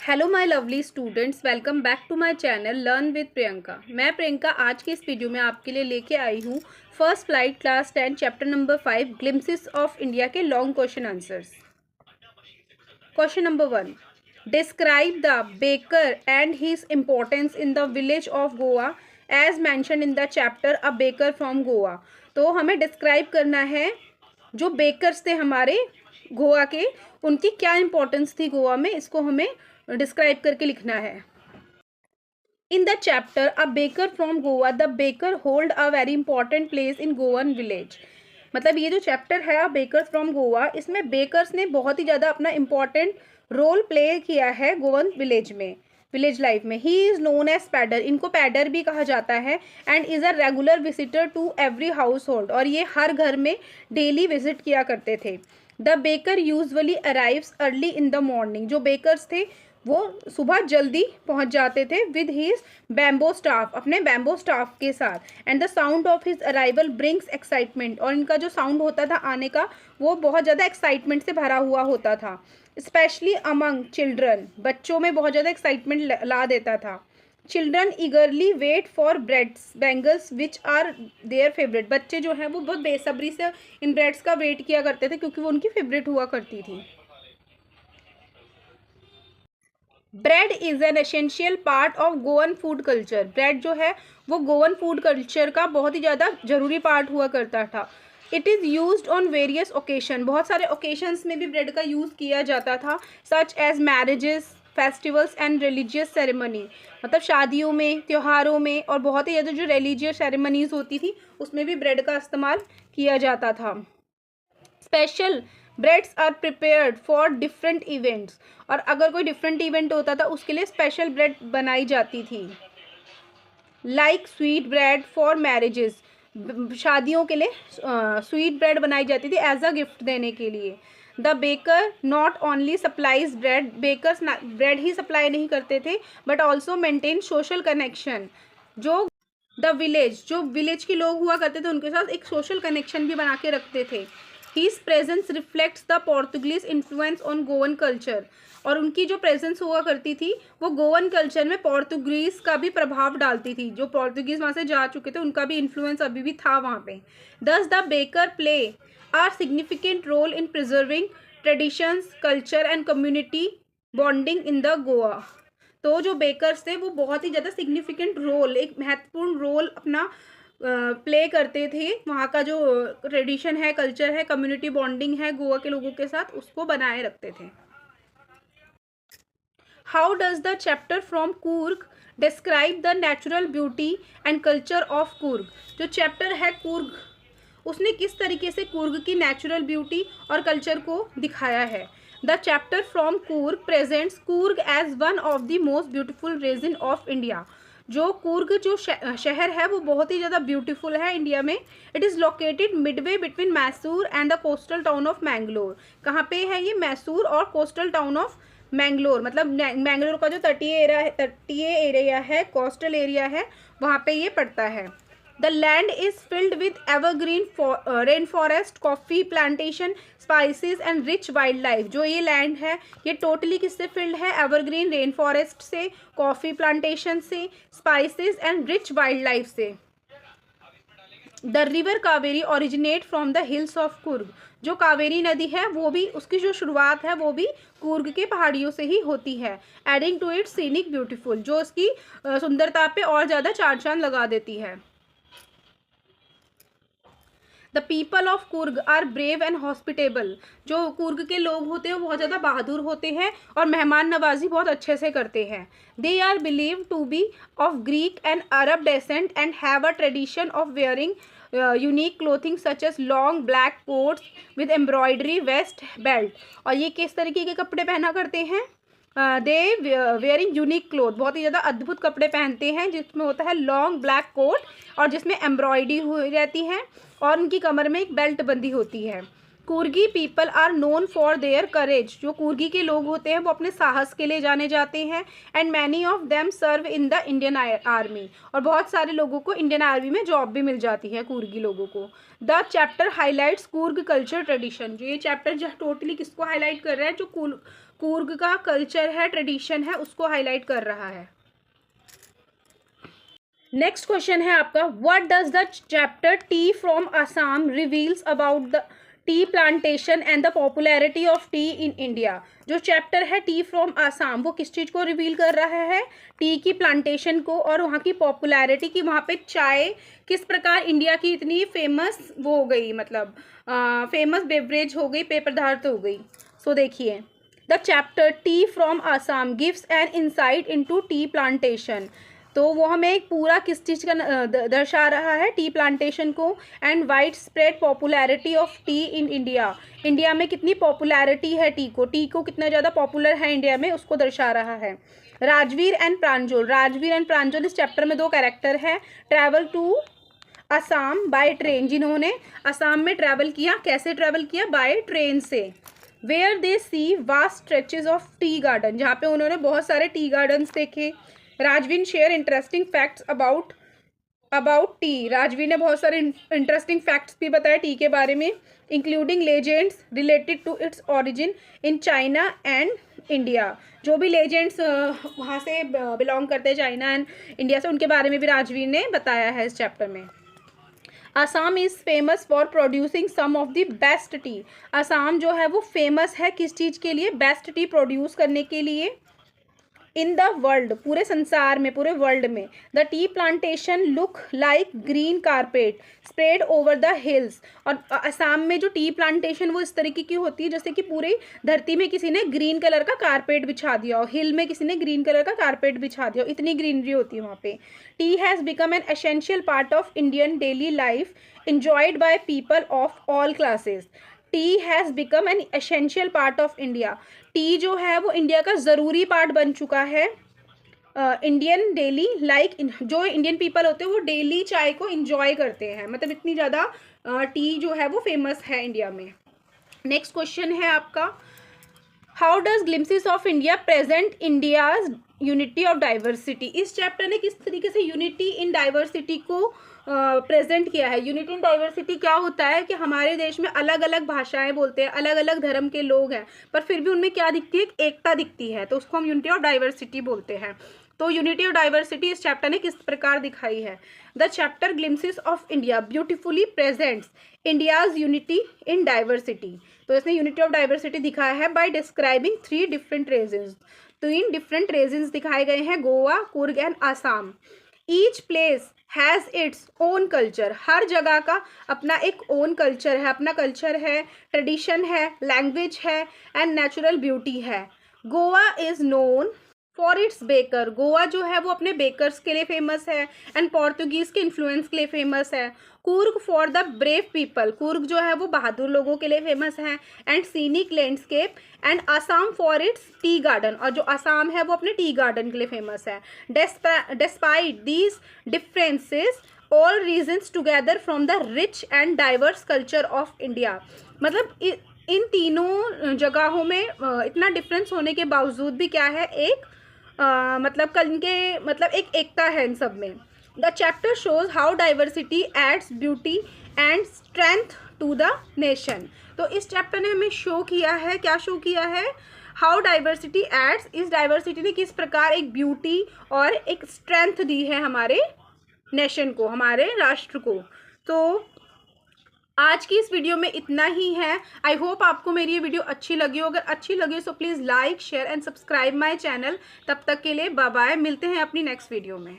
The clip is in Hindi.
Hello my lovely students, welcome back to my channel learn with Priyanka. मैं प्रियंका आज के इस वीडियो में आपके लिए लेके आई हूँ first flight class 10 chapter number 5 glimpses of India के long question answers. Question number 1, describe the baker and his importance in the village of Goa as mention in the chapter a baker from Goa. तो हमें डिस्क्राइब करना है जो बेकर्स थे हमारे गोवा के, उनकी क्या इंपॉर्टेंस थी गोवा में, इसको हमें डिस्क्राइब करके लिखना है। इन the chapter a baker from Goa the baker hold a very important place in Goan village. मतलब ये जो चैप्टर है अ बेकर्स फ्रॉम गोवा, इसमें बेकर्स ने बहुत ही ज़्यादा अपना इम्पॉर्टेंट रोल प्ले किया है गोवन विलेज में, विलेज लाइफ में। He is known as pader, इनको पैडर भी कहा जाता है, and is a regular visitor to every household, और ये हर घर में डेली विजिट किया करते थे। The baker usually arrives early in the morning, जो बेकर्स थे वो सुबह जल्दी पहुंच जाते थे विद हिज बैम्बो स्टाफ, अपने बैम्बो स्टाफ के साथ। And the sound of his arrival brings excitement, और इनका जो साउंड होता था आने का वो बहुत ज़्यादा एक्साइटमेंट से भरा हुआ होता था। स्पेशली अमंग चिल्ड्रन, बच्चों में बहुत ज़्यादा एक्साइटमेंट ला देता था। Children eagerly wait for breads bangles which are their favourite, बच्चे जो हैं वो बहुत बेसब्री से इन ब्रेड्स का वेट किया करते थे क्योंकि वो उनकी फेवरेट हुआ करती थी। Bread is an essential part of Goan food culture, bread जो है वो गोवन फूड कल्चर का बहुत ही ज़्यादा ज़रूरी पार्ट हुआ करता था। It is used on various occasion, बहुत सारे ओकेशंस में भी ब्रेड का यूज़ किया जाता था, such as marriages, festivals and religious ceremony, मतलब शादियों में, त्योहारों में, और बहुत ही ज़्यादा जो रिलीजियस सेरेमनीज होती थी उसमें भी ब्रेड का इस्तेमाल किया जाता था। Special breads are prepared for different events, और अगर कोई डिफरेंट इवेंट होता था उसके लिए स्पेशल ब्रेड बनाई जाती थी। Like sweet bread for marriages, शादियों के लिए स्वीट ब्रेड बनाई जाती थी एज अ गिफ्ट देने के लिए। The baker not only supplies bread, bakers bread ही सप्लाई नहीं करते थे but also maintain social connection, जो द विलेज, जो विलेज के लोग हुआ करते थे उनके साथ एक सोशल कनेक्शन भी बना के रखते थे। His presence reflects the Portuguese influence on Goan culture, और उनकी जो प्रेजेंस हुआ करती थी वो गोवन कल्चर में पोर्तुगीज का भी प्रभाव डालती थी, जो पोर्तुगीज वहाँ से जा चुके थे उनका भी इन्फ्लुएंस अभी भी था वहाँ पे। Thus the baker play are significant role in preserving traditions, culture and community bonding in the Goa. तो जो बेकर्स थे वो बहुत ही ज़्यादा सिग्निफिकेंट रोल, एक महत्वपूर्ण रोल अपना प्ले करते थे, वहाँ का जो ट्रेडिशन है, कल्चर है, कम्युनिटी बॉन्डिंग है गोवा के लोगों के साथ, उसको बनाए रखते थे। How does the chapter from Coorg describe the natural beauty and culture of Coorg, जो चैप्टर है कूर्ग उसने किस तरीके से कूर्ग की नेचुरल ब्यूटी और कल्चर को दिखाया है। The chapter from Coorg presents Coorg as one of the most beautiful region of India, जो कूर्ग जो शहर है वो बहुत ही ज़्यादा ब्यूटीफुल है इंडिया में। It is located Midway between Mysore and the coastal town of Mangalore, कहाँ पे है ये, मैसूर और कोस्टल टाउन ऑफ मैंगलोर, मतलब मैंगलोर का जो तटीय एरिया है, कोस्टल एरिया है, वहाँ पे ये पड़ता है। The land is filled with evergreen rain forest, coffee plantation, spices and rich wild life, जो ये लैंड है ये टोटली किससे फिल्ड है, एवरग्रीन रेन फॉरेस्ट से, कॉफ़ी प्लांटेशन से, spices and rich wild life से। The river Kaveri originate from the hills of Coorg, जो कावेरी नदी है वो भी, उसकी जो शुरुआत है वो भी कूर्ग के पहाड़ियों से ही होती है। Adding to its scenic beautiful, जो उसकी सुंदरता पे और ज़्यादा चार चांद लगा देती है। The people of Coorg are brave and hospitable, जो कूर्ग के लोग होते हैं वो बहुत ज़्यादा बहादुर होते हैं और मेहमान नवाजी बहुत अच्छे से करते हैं। They are believe to be of Greek and Arab descent and have a tradition of wearing unique clothing such as long black coats with embroidery waist belt, और ये किस तरीके के कपड़े पहना करते हैं, दे वेयरिंग यूनिक क्लोथ, बहुत ही ज़्यादा अद्भुत कपड़े पहनते हैं जिसमें होता है लॉन्ग ब्लैक कोट और जिसमें एम्ब्रॉयडरी हुई रहती है और उनकी कमर में एक बेल्ट बंदी होती है। Coorgi people are known for their courage, जो कूर्गी के लोग होते हैं वो अपने साहस के लिए जाने जाते हैं। And many of them serve in the Indian army, और बहुत सारे लोगों को इंडियन आर्मी में जॉब भी मिल जाती है कूर्गी लोगों को। The chapter highlights Coorg culture tradition, जो ये चैप्टर जो टोटली किसको हाईलाइट कर रहा है, जो कूर्ग का कल्चर है, ट्रेडिशन है, उसको हाईलाइट कर रहा है। नेक्स्ट क्वेश्चन है आपका, what does the chapter T from Assam reveals about the tea plantation and the popularity of T in India. जो चैप्टर है टी फ्रॉम आसाम वो किस चीज़ को रिवील कर रहा है? टी की प्लांटेशन को और वहाँ की पॉपुलैरिटी की, वहाँ पे चाय किस प्रकार इंडिया की इतनी फेमस वो हो गई, मतलब फेमस बेवरेज हो गई, पेय पदार्थ हो गई। सो देखिए, the chapter T from Assam gives an insight into tea plantation. तो वो हमें एक पूरा किस चीज़ का दर्शा रहा है? टी प्लांटेशन को। And wide spread popularity of T in India, India में कितनी पॉपुलैरिटी है टी को कितना ज़्यादा पॉपुलर है इंडिया में, उसको दर्शा रहा है। राजवीर एंड प्रांजल, राजवीर एंड प्रांजल इस चैप्टर में दो कैरेक्टर हैं। Travel to Assam by train, जिन्होंने असम में ट्रैवल किया। कैसे ट्रैवल किया? बाय ट्रेन से। Where they see vast stretches of tea garden, जहाँ पे उन्होंने बहुत सारे टी गार्डन्स देखे। Rajveer share interesting facts about tea, Rajveer ने बहुत सारे इंटरेस्टिंग फैक्ट्स भी बताए टी के बारे में, including legends related to its origin in China and India. जो भी लेजेंड्स वहाँ से बिलोंग करते हैं चाइना एंड इंडिया से, उनके बारे में भी राजवीर ने बताया है इस चैप्टर में। Assam is famous for producing some of the best tea, Assam जो है वो फेमस है किस चीज़ के लिए? बेस्ट टी प्रोड्यूस करने के लिए। इन द वर्ल्ड, पूरे संसार में, पूरे वर्ल्ड में। The tea plantation look like green carpet spread over the hills, और असम में जो टी प्लांटेशन वो इस तरीके की होती है जैसे कि पूरी धरती में किसी ने ग्रीन कलर का कारपेट बिछा दिया हो, हिल में किसी ने ग्रीन कलर का कारपेट बिछा दिया हो, इतनी ग्रीनरी होती है वहाँ पे। T has become an essential part of Indian daily life enjoyed by people of all classes. T has become an essential part of India, T जो है वो इंडिया का ज़रूरी पार्ट बन चुका है। इंडियन डेली लाइक, जो इंडियन पीपल होते हैं वो डेली चाय को इंजॉय करते हैं, मतलब इतनी ज़्यादा टी जो है वो फेमस है इंडिया में। नेक्स्ट क्वेश्चन है आपका, how does glimpses of India present India's unity of diversity. इस चैप्टर ने किस तरीके से यूनिटी इन डाइवर्सिटी को प्रेजेंट किया है। यूनिटी इन डाइवर्सिटी क्या होता है कि हमारे देश में अलग अलग भाषाएं बोलते हैं, अलग अलग धर्म के लोग हैं, पर फिर भी उनमें क्या दिखती है? एकता दिखती है, तो उसको हम यूनिटी ऑफ डाइवर्सिटी बोलते हैं। तो यूनिटी ऑफ डाइवर्सिटी इस चैप्टर ने किस प्रकार दिखाई है? The chapter glimpses of India beautifully presents India's unity in diversity. तो इसने यूनिटी ऑफ डाइवर्सिटी दिखाया है by describing 3 different regions. 3 different regions दिखाए गए हैं, Goa, Coorg and Assam. Each place has its own culture, हर जगह का अपना एक ओन कल्चर है, अपना कल्चर है, ट्रेडिशन है, लैंग्वेज है एंड नेचुरल ब्यूटी है। Goa is known for its baker, Goa जो है वो अपने बेकर्स के लिए फेमस है एंड पोर्तुगीज़ के इन्फ्लुएंस के लिए फेमस है। Coorg for the brave people, Coorg जो है वो बहादुर लोगों के लिए फेमस है and scenic landscape. And Assam for its tea garden, और जो आसाम है वो अपने टी गार्डन के लिए फेमस है। Despite these differences all regions together from the rich and diverse culture of India, मतलब इन तीनों जगहों में इतना डिफरेंस होने के बावजूद भी क्या है? एक मतलब एक एकता है इन सब में। The chapter shows how diversity adds beauty and strength to the nation. तो इस चैप्टर ने हमें शो किया है, क्या शो किया है? हाउ डाइवर्सिटी एड्स, इस डाइवर्सिटी ने किस प्रकार एक ब्यूटी और एक स्ट्रेंथ दी है हमारे नेशन को, हमारे राष्ट्र को। तो आज की इस वीडियो में इतना ही है। आई होप आपको मेरी ये वीडियो अच्छी लगी हो। अगर अच्छी लगी तो please like, share and subscribe my channel. तब तक के लिए बाय बाय, मिलते हैं अपनी नेक्स्ट वीडियो में।